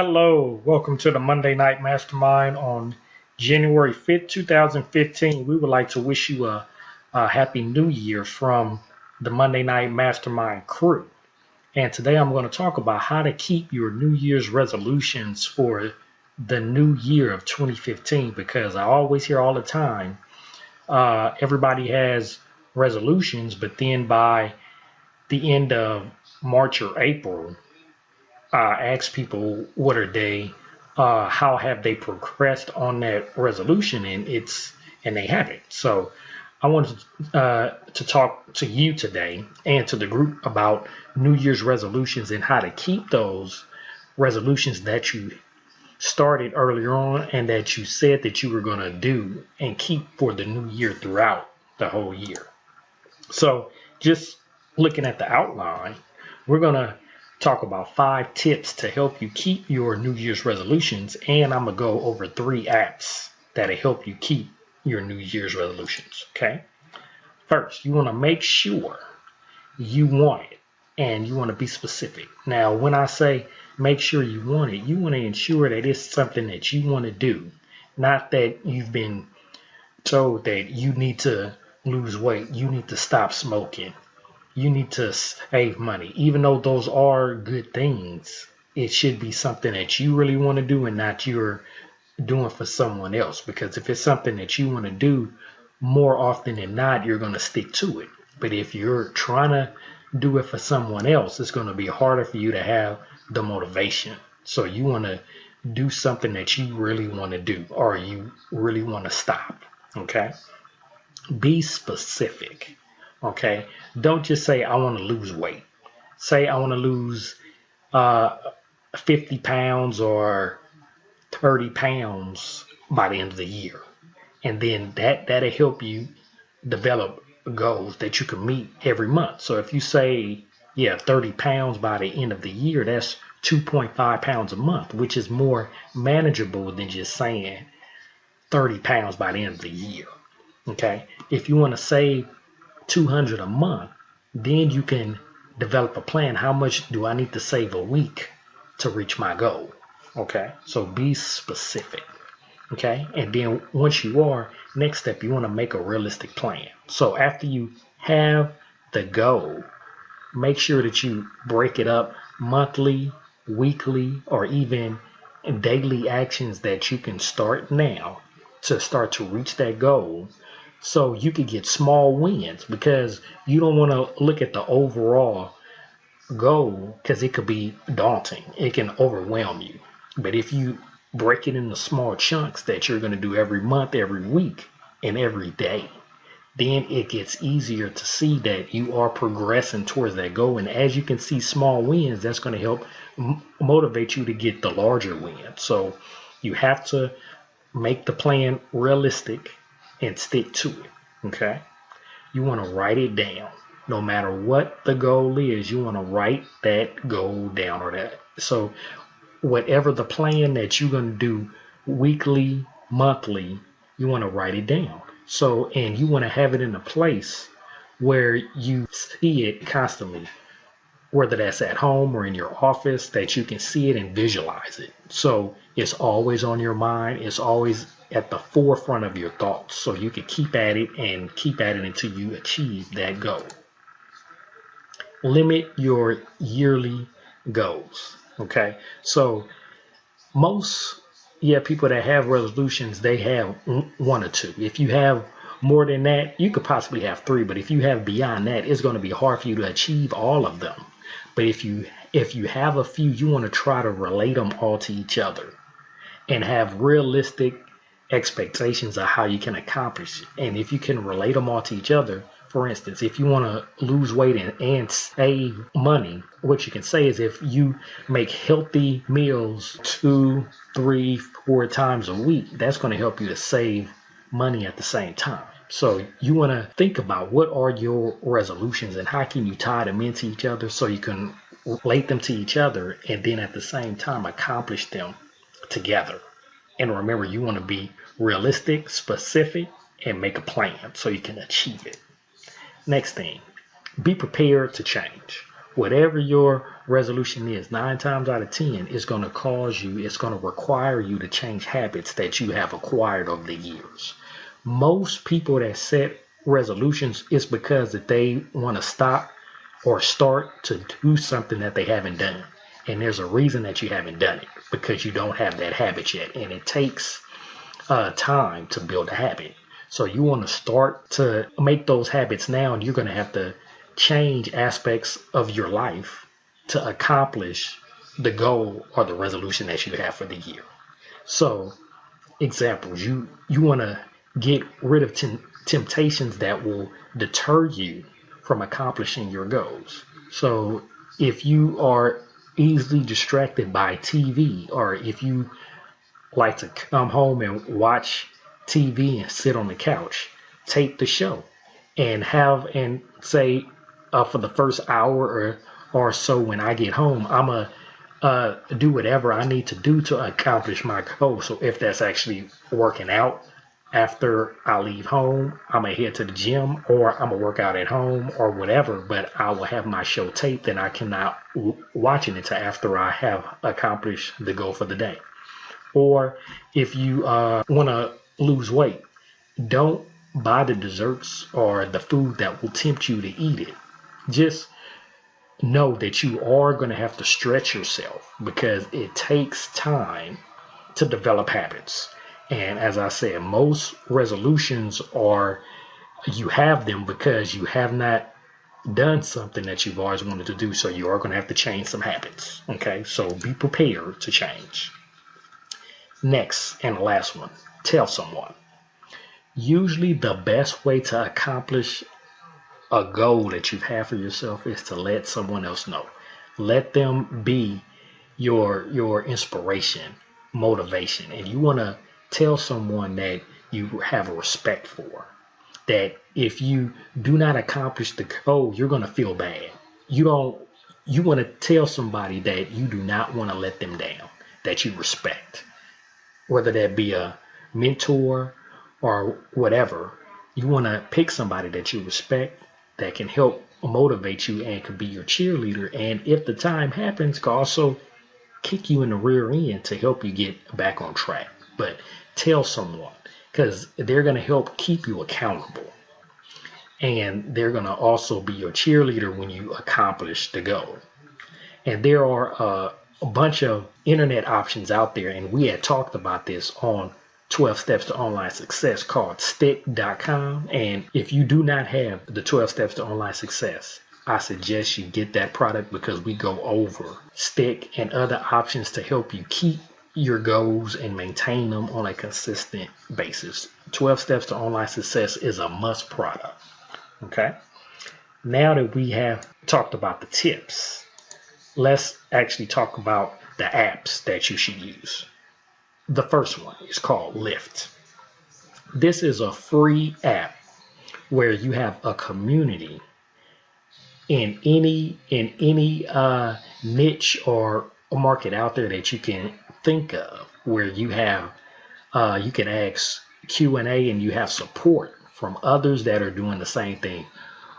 Hello, welcome to the Monday Night Mastermind on January 5th, 2015. We would like to wish you a happy new year from the Monday Night Mastermind crew. And today I'm going to talk about how to keep your New Year's resolutions for the new year of 2015, because I always hear all the time, everybody has resolutions, but then by the end of March or April, ask people what are they, how have they progressed on that resolution, and they haven't. So I wanted to talk to you today and to the group about New Year's resolutions and how to keep those resolutions that you started earlier on and that you said that you were going to do and keep for the new year throughout the whole year. So just looking at the outline, we're going to talk about 5 tips to help you keep your New Year's resolutions, and I'm going to go over 3 apps that'll help you keep your New Year's resolutions, okay? First, you want to make sure you want it, and you want to be specific. Now, when I say make sure you want it, you want to ensure that it's something that you want to do, not that you've been told that you need to lose weight, you need to stop smoking, you need to save money. Even though those are good things, it should be something that you really want to do and not you're doing for someone else. Because if it's something that you want to do, more often than not, you're going to stick to it. But if you're trying to do it for someone else, it's going to be harder for you to have the motivation. So you want to do something that you really want to do, or you really want to stop. Okay? Be specific. Okay? Don't just say, I want to lose weight. Say, I want to lose 50 pounds or 30 pounds by the end of the year. And then that'll help you develop goals that you can meet every month. So if you say, 30 pounds by the end of the year, that's 2.5 pounds a month, which is more manageable than just saying 30 pounds by the end of the year. Okay? If you want to save 200 a month, then you can develop a plan. How much do I need to save a week to reach my goal? Okay, so be specific. Okay, and then once you are, next step, you want to make a realistic plan. So after you have the goal, make sure that you break it up monthly, weekly, or even daily actions that you can start now to start to reach that goal, so you could get small wins, because you don't want to look at the overall goal, because it could be daunting. It can overwhelm you. But if you break it into small chunks that you're going to do every month, every week, and every day, then it gets easier to see that you are progressing towards that goal. And as you can see small wins, that's going to help motivate you to get the larger win. So you have to make the plan realistic and stick to it. Okay? You want to write it down. No matter what the goal is, you want to write that goal down, or that. So whatever the plan that you're going to do weekly, monthly, you want to write it down. So, and you want to have it in a place where you see it constantly, whether that's at home or in your office, that you can see it and visualize it. So it's always on your mind. It's always at the forefront of your thoughts. So you can keep at it and keep at it until you achieve that goal. Limit your yearly goals. Okay. So most people that have resolutions, they have 1 or 2. If you have more than that, you could possibly have 3. But if you have beyond that, it's going to be hard for you to achieve all of them. But if you have a few, you want to try to relate them all to each other and have realistic expectations of how you can accomplish it. And if you can relate them all to each other, for instance, if you want to lose weight and save money, what you can say is, if you make healthy meals 2, 3, 4 times a week, that's going to help you to save money at the same time. So you want to think about what are your resolutions and how can you tie them into each other so you can relate them to each other and then at the same time accomplish them together. And remember, you want to be realistic, specific, and make a plan so you can achieve it. Next thing, be prepared to change. Whatever your resolution is, 9 times out of 10, it's going to it's going to require you to change habits that you have acquired over the years. Most people that set resolutions is because that they want to stop or start to do something that they haven't done. And there's a reason that you haven't done it, because you don't have that habit yet. And it takes time to build a habit. So you want to start to make those habits now, and you're going to have to change aspects of your life to accomplish the goal or the resolution that you have for the year. So, examples, you want to get rid of temptations that will deter you from accomplishing your goals. So, if you are easily distracted by TV, or if you like to come home and watch TV and sit on the couch, tape the show and say for the first hour or so when I get home, I'm going to do whatever I need to do to accomplish my goal. So if that's actually working out after I leave home, I'm going to head to the gym, or I'm going to work out at home or whatever, but I will have my show taped and I cannot watch it until after I have accomplished the goal for the day. Or if you want to lose weight, don't buy the desserts or the food that will tempt you to eat it. Just know that you are going to have to stretch yourself, because it takes time to develop habits. And as I said, most resolutions you have them because you have not done something that you've always wanted to do. So you are going to have to change some habits. Okay, so be prepared to change. Next and last one, tell someone. Usually the best way to accomplish a goal that you've had for yourself is to let someone else know. Let them be your inspiration, motivation. And you want to tell someone that you have a respect for, that if you do not accomplish the goal, you're going to feel bad. You want to tell somebody that you do not want to let them down, that you respect. Whether that be a mentor or whatever, you want to pick somebody that you respect, that can help motivate you and can be your cheerleader. And if the time happens, can also kick you in the rear end to help you get back on track. But tell someone, because they're going to help keep you accountable. And they're going to also be your cheerleader when you accomplish the goal. And there are a bunch of internet options out there, and we had talked about this on 12 Steps to Online Success, called stick.com. And if you do not have the 12 Steps to Online Success, I suggest you get that product, because we go over stick and other options to help you keep your goals and maintain them on a consistent basis. 12 Steps to Online Success is a must product. Okay. Now that we have talked about the tips, let's actually talk about the apps that you should use. The first one is called Lyft. This is a free app where you have a community in any niche or market out there that you can think of, where you can ask Q&A and you have support from others that are doing the same thing.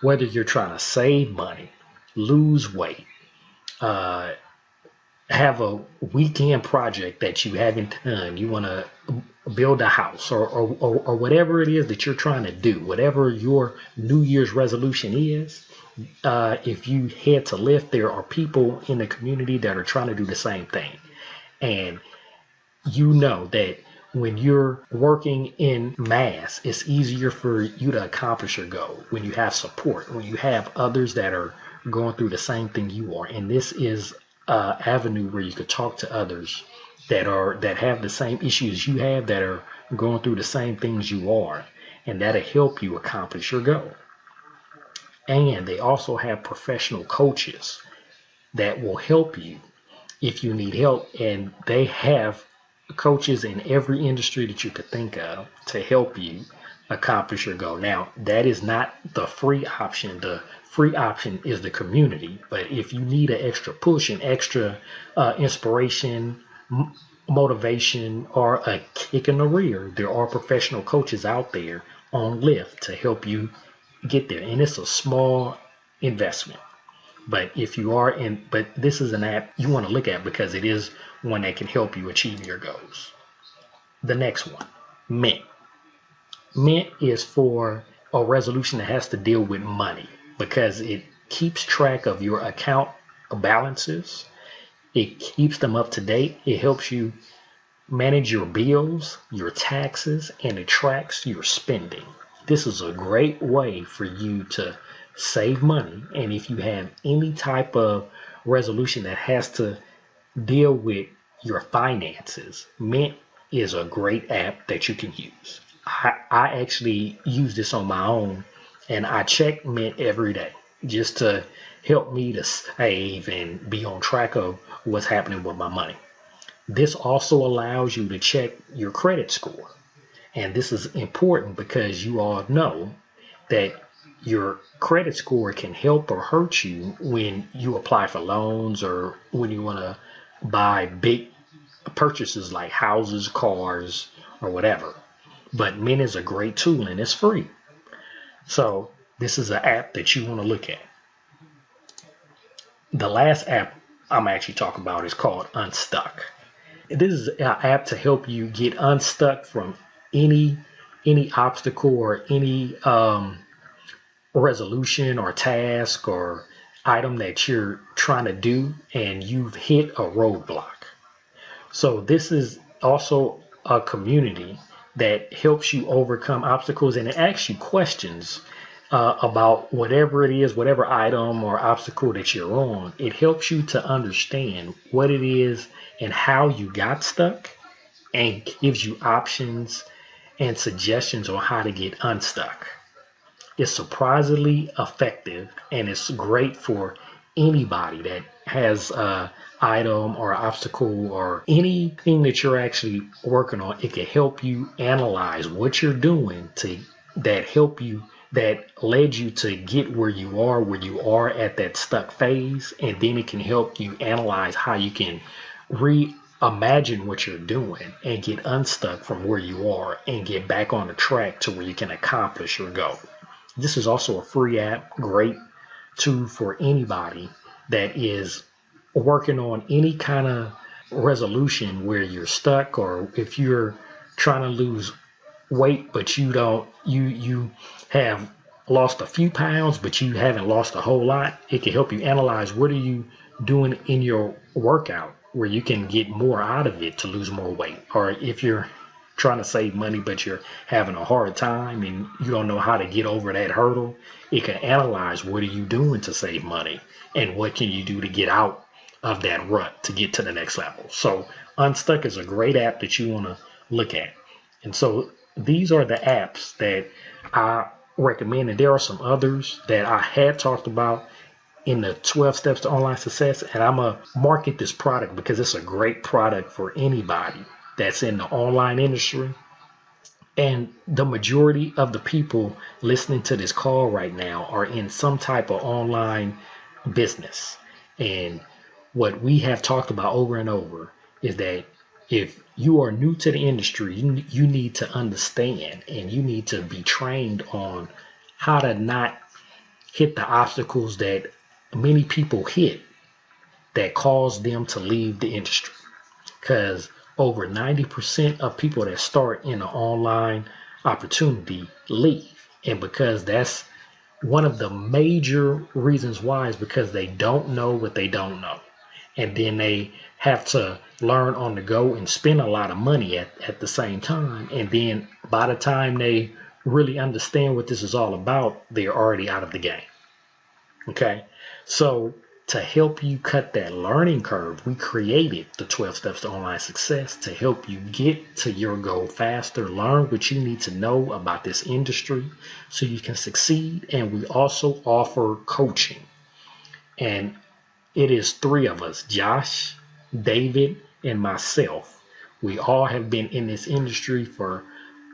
Whether you're trying to save money, lose weight, have a weekend project that you haven't done, you want to build a house, or whatever it is that you're trying to do, whatever your New Year's resolution is, if you head to Lyft, there are people in the community that are trying to do the same thing. And you know that when you're working in mass, it's easier for you to accomplish your goal when you have support, when you have others that are going through the same thing you are. And this is an avenue where you could talk to others that have the same issues you have, that are going through the same things you are, and that'll help you accomplish your goal. And they also have professional coaches that will help you if you need help, and they have coaches in every industry that you could think of to help you accomplish your goal. Now, that is not the free option. The free option is the community. But if you need an extra push and extra inspiration, motivation, or a kick in the rear, there are professional coaches out there on Lyft to help you get there. And it's a small investment. But if you are in, but this is an app you want to look at because it is one that can help you achieve your goals. The next one, Mint. Mint is for a resolution that has to deal with money because it keeps track of your account balances. It keeps them up to date. It helps you manage your bills, your taxes, and it tracks your spending. This is a great way for you to save money. And if you have any type of resolution that has to deal with your finances, Mint is a great app that you can use. I actually use this on my own, and I check Mint every day just to help me to save and be on track of what's happening with my money. This also allows you to check your credit score. And this is important because you all know that your credit score can help or hurt you when you apply for loans or when you want to buy big purchases like houses, cars, or whatever. But Mint is a great tool and it's free. So this is an app that you want to look at. The last app I'm actually talking about is called Unstuck. This is an app to help you get unstuck from any obstacle or any resolution or task or item that you're trying to do and you've hit a roadblock. So this is also a community that helps you overcome obstacles and it asks you questions about whatever it is, whatever item or obstacle that you're on. It helps you to understand what it is and how you got stuck and gives you options and suggestions on how to get unstuck. It's surprisingly effective and it's great for anybody that has an item or obstacle or anything that you're actually working on. It can help you analyze what you're doing that led you to get where you are at that stuck phase, and then it can help you analyze how you can reimagine what you're doing and get unstuck from where you are and get back on the track to where you can accomplish your goal. This is also a free app, great tool for anybody that is working on any kind of resolution where you're stuck, or if you're trying to lose weight but you have lost a few pounds but you haven't lost a whole lot. It can help you analyze what are you doing in your workout where you can get more out of it to lose more weight. Or if you're trying to save money but you're having a hard time and you don't know how to get over that hurdle, it can analyze what are you doing to save money and what can you do to get out of that rut to get to the next level. So Unstuck is a great app that you want to look at. And so these are the apps that I recommend, and there are some others that I had talked about in the 12 steps to online success, and I'm gonna market this product because it's a great product for anybody that's in the online industry. And the majority of the people listening to this call right now are in some type of online business. And what we have talked about over and over is that if you are new to the industry, you need to understand and you need to be trained on how to not hit the obstacles that many people hit that cause them to leave the industry. Because over 90% of people that start in an online opportunity leave. And because that's one of the major reasons why is because they don't know what they don't know. And then they have to learn on the go and spend a lot of money at the same time. And then by the time they really understand what this is all about, they're already out of the game. Okay, so to help you cut that learning curve, we created the 12 Steps to Online Success to help you get to your goal faster, learn what you need to know about this industry so you can succeed. And we also offer coaching. And it is 3 of us, Josh, David, and myself. We all have been in this industry for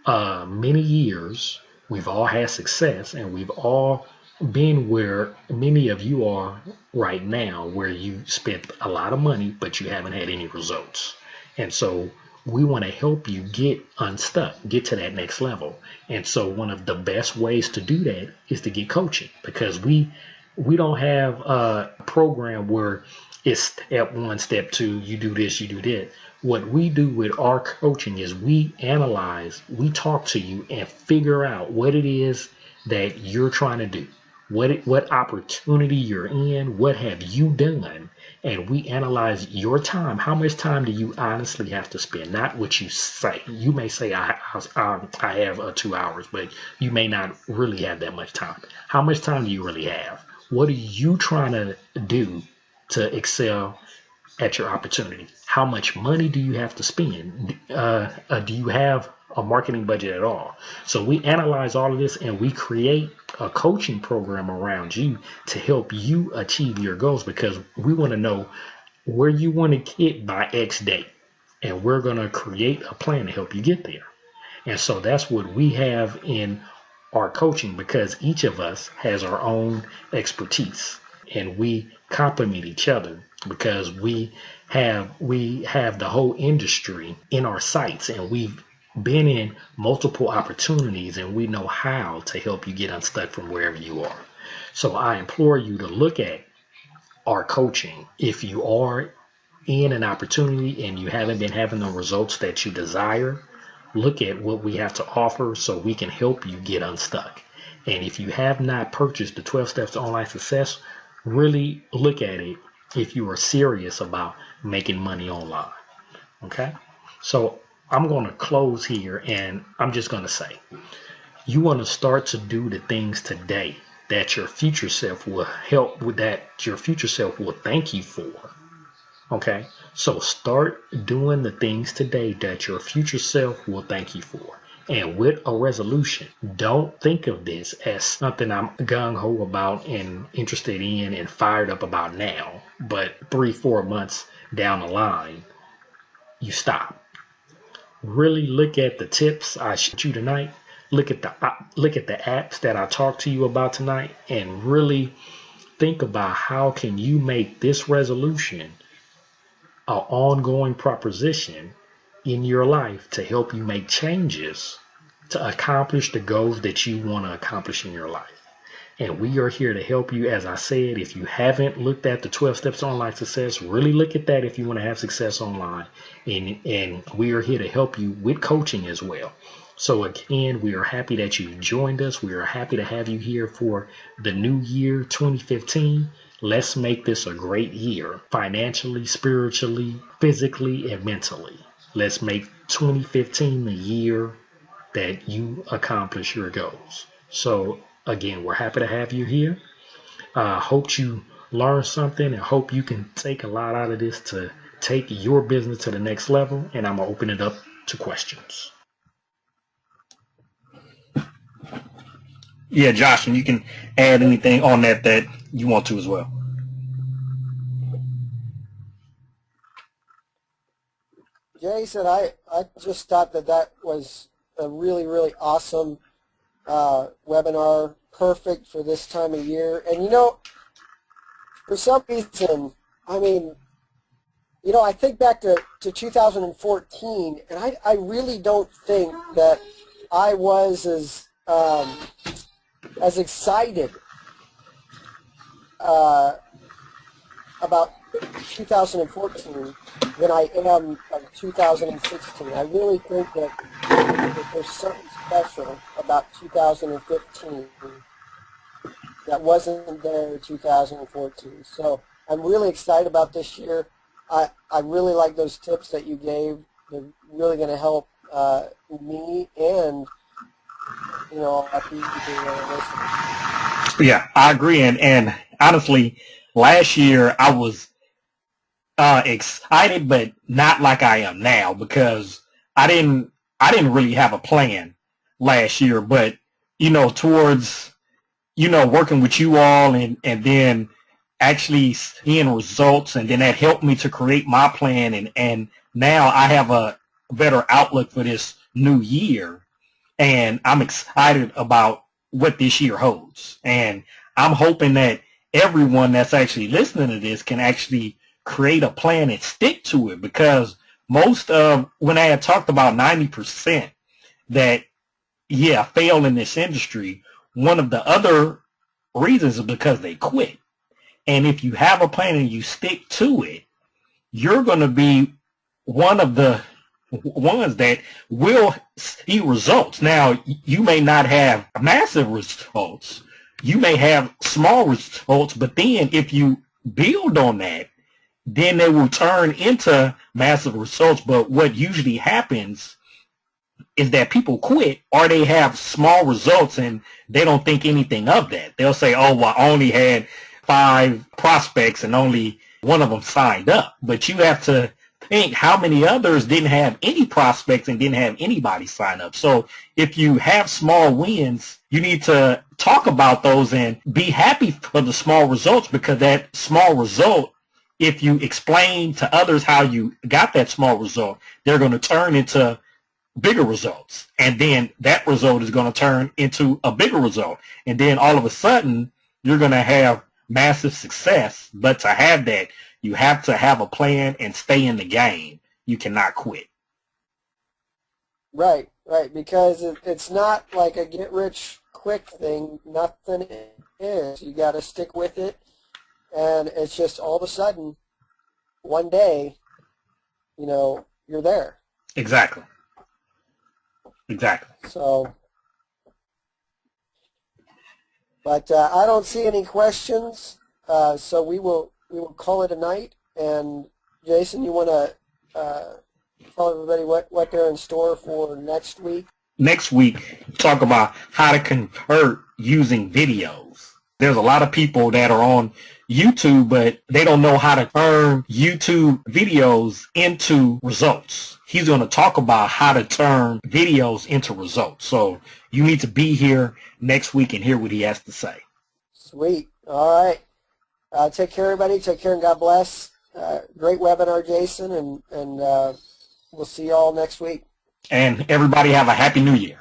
many years. We've all had success, and we've all been where many of you are right now, where you spent a lot of money, but you haven't had any results. And so we want to help you get unstuck, get to that next level. And so one of the best ways to do that is to get coaching, because we We don't have a program where it's step one, step two, you do this, you do that. What we do with our coaching is we analyze, we talk to you and figure out what it is that you're trying to do. What opportunity you're in, what have you done, and we analyze your time. How much time do you honestly have to spend? Not what you say. You may say I have 2 hours, but you may not really have that much time. How much time do you really have? What are you trying to do to excel at your opportunity? How much money do you have to spend? Do you have a marketing budget at all? So we analyze all of this and we create a coaching program around you to help you achieve your goals, because we want to know where you want to get by X date. And we're going to create a plan to help you get there. And so that's what we have in our coaching, because each of us has our own expertise and we complement each other, because we have the whole industry in our sights, and we've been in multiple opportunities, and we know how to help you get unstuck from wherever you are. So I implore you to look at our coaching. If you are in an opportunity and you haven't been having the results that you desire, look at what we have to offer so we can help you get unstuck. And if you have not purchased the 12 Steps to Online Success, really look at it if you are serious about making money online. Okay? So I'm going to close here, and I'm just going to say, you want to start to do the things today that your future self will help with, that your future self will thank you for. Okay, so start doing the things today that your future self will thank you for. And with a resolution, don't think of this as something I'm gung ho about and interested in and fired up about now, but 3-4 months down the line, you stop. Really look at the tips I showed you tonight. Look at the apps that I talked to you about tonight, and really think about how can you make this resolution an ongoing proposition in your life to help you make changes to accomplish the goals that you want to accomplish in your life. And we are here to help you. As I said, if you haven't looked at the 12 Steps to Online Success, really look at that if you want to have success online. And we are here to help you with coaching as well. So again, we are happy that you joined us. We are happy to have you here for the new year 2015. Let's make this a great year, financially, spiritually, physically, and mentally. Let's make 2015 the year that you accomplish your goals. So again, we're happy to have you here. Hope you learned something, and hope you can take a lot out of this to take your business to the next level. And I'm going to open it up to questions. Yeah, Josh, and you can add anything on that you want to as well. Jason, I just thought that was a really, really awesome webinar, perfect for this time of year. And, for some reason, I think back to 2014, and I really don't think that I was as excited about 2014 than I am of 2016. I really think that there's something special about 2015 that wasn't there in 2014. So I'm really excited about this year. I really like those tips that you gave. They're really going to help me and our people listening. Yeah, I agree. And honestly, last year I was excited, but not like I am now, because I didn't really have a plan last year. But towards working with you all and then actually seeing results, and then that helped me to create my plan, and now I have a better outlook for this new year, and I'm excited about what this year holds. And I'm hoping that everyone that's actually listening to this can actually create a plan and stick to it, because most of, when I had talked about 90% that fail in this industry, one of the other reasons is because they quit. And if you have a plan and you stick to it, you're going to be one of the ones that will see results. Now, you may not have massive results. You may have small results, but then if you build on that, then they will turn into massive results. But what usually happens is that people quit, or they have small results and they don't think anything of that. They'll say, oh, well, I only had 5 prospects and only one of them signed up. But you have to think how many others didn't have any prospects and didn't have anybody sign up. So if you have small wins, you need to talk about those and be happy for the small results, because that small result, if you explain to others how you got that small result, they're going to turn into bigger results. And then that result is going to turn into a bigger result. And then all of a sudden, you're going to have massive success. But to have that, you have to have a plan and stay in the game. You cannot quit. Right, right. Because it's not like a get-rich-quick thing. Nothing is. You got to stick with it. And it's just all of a sudden, one day, you're there. Exactly. Exactly. So, but I don't see any questions, so we will call it a night. And Jason, you want to tell everybody what they're in store for next week? Next week, talk about how to convert using videos. There's a lot of people that are on YouTube, but they don't know how to turn YouTube videos into results. He's going to talk about how to turn videos into results. So you need to be here next week and hear what he has to say. Sweet. All right. Take care, everybody. Take care and God bless. Great webinar, Jason, and we'll see you all next week. And everybody have a happy new year.